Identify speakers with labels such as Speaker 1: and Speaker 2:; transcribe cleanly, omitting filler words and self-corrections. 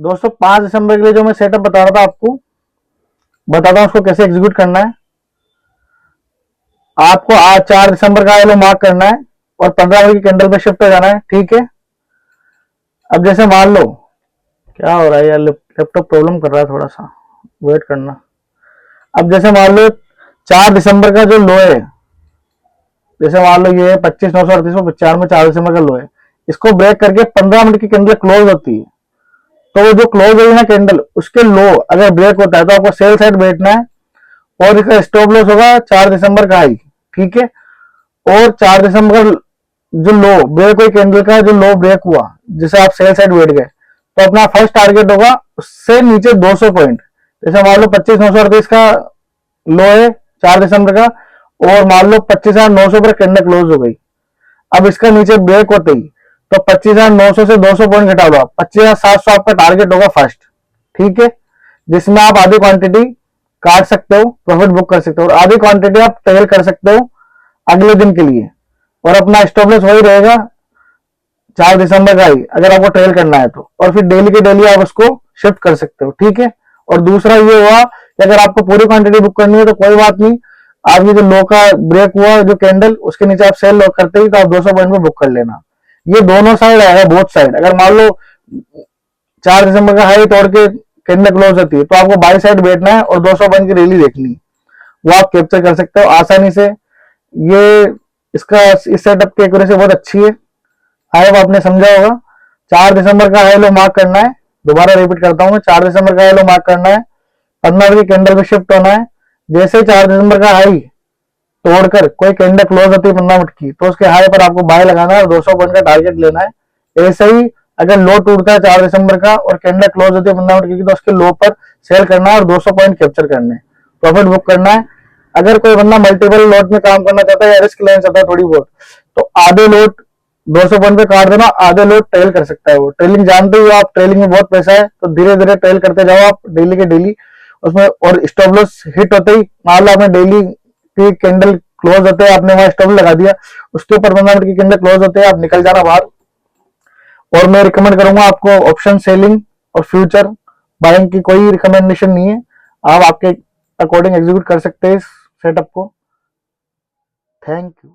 Speaker 1: दोस्तों 5 दिसंबर के लिए जो मैं सेटअप बता रहा था आपको, बताता हूँ उसको कैसे एग्जीक्यूट करना है। आपको आज 4 दिसंबर का येलो मार्क करना है और 15 बजे की कैंडल पे शिफ्ट हो जाना है, ठीक है। अब जैसे मान लो, क्या हो रहा है यार, लैपटॉप प्रॉब्लम कर रहा है, थोड़ा सा वेट करना। अब जैसे मान लो 4 दिसंबर का जो लो है, जैसे मान लो ये 25,938.95 4 दिसंबर का लो है, इसको ब्रेक करके 15 मिनट की कैंडल क्लोज होती है। तो वो जो क्लोज हुई ना कैंडल, उसके लो अगर ब्रेक होता है तो आपको सेल साइड बैठना है और इसका स्टॉप लॉस होगा 4 दिसंबर का हाई, ठीक है। और 4 दिसंबर जो लो ब्रेक हुई कैंडल का, जो लो ब्रेक हुआ जिसे आप सेल साइड बैठ गए, तो अपना फर्स्ट टारगेट होगा उससे नीचे 200 पॉइंट। जैसे मान लो 25,938 का लो है 4 दिसंबर का, और मान लो 25,900 पर कैंडल क्लोज हो गई। अब इसका नीचे ब्रेक होते ही तो 25,900 से 200 पॉइंट घटा दो, 25,700 आपका टारगेट होगा फर्स्ट, ठीक है। जिसमें आप आधी क्वांटिटी काट सकते हो, प्रॉफिट बुक कर सकते हो, और आधी क्वांटिटी आप ट्रेल कर सकते हो अगले दिन के लिए, और अपना स्टॉप लॉस वही रहेगा 4 दिसंबर का ही, अगर आपको ट्रेल करना है तो। और फिर डेली के डेली आप उसको शिफ्ट कर सकते हो, ठीक है। और दूसरा ये हुआ कि अगर आपको पूरी क्वांटिटी बुक करनी है तो कोई बात नहीं, आपकी जो लो का ब्रेक हुआ जो कैंडल, उसके नीचे आप सेल लॉक करते ही तो आप 200 पॉइंट में बुक कर लेना। ये दोनों साइड आएगा, बोथ साइड। अगर मान लो 4 दिसंबर का हाई तोड़ के कैंडल क्लोज होती है तो आपको बाई साइड बैठना है और 200 पॉइंट की रैली देखनी है, वो आप कैप्चर कर सकते हो आसानी से। ये इसका इस सेटअप की एक्यूरेसी बहुत अच्छी है, आई होप आपने समझा होगा। 4 दिसंबर का हाई लो मार्क करना है, दोबारा रिपीट करता हूँ मैं, 4 दिसंबर का हाई लो मार्क करना है, 15 की कैंडल पे शिफ्ट होना है। जैसे 4 दिसंबर का हाई तोड़कर कोई कैंडल क्लोज होती है 15 मिनट की, तो उसके हाई पर आपको बाय लगाना है और 200 पॉइंट का टारगेट लेना है। ऐसे ही अगर लो टूटता है 4 दिसंबर का और कैंडल क्लोज होती है 15 मिनट की, तो उसके लो पर सेल करना है और 200 पॉइंट कैप्चर करने हैं, प्रॉफिट बुक करना है। अगर कोई बंदा मल्टीपल लॉट में काम करना चाहता है या रिस्क लेना चाहता है थोड़ी बहुत, तो आधे लॉट 200 पॉइंट पे काट देना, आधे लॉट ट्रेल कर सकता है। वो ट्रेलिंग जानते हो आप, ट्रेलिंग में बहुत पैसा है, तो धीरे धीरे ट्रेल करते जाओ आप डेली के डेली उसमें। और स्टॉप लॉस हिट होते ही, मान लो आपने डेली की कैंडल क्लोज होते हैं, आपने वहां स्टॉप लगा दिया, उसके ऊपर 15 मिनट की कैंडल क्लोज होते हैं, आप निकल जाना बाहर। और मैं रिकमेंड करूंगा आपको ऑप्शन सेलिंग और फ्यूचर बाइंग की कोई रिकमेंडेशन नहीं है, आप आपके अकॉर्डिंग एग्जीक्यूट कर सकते हैं इस सेटअप को। Thank you.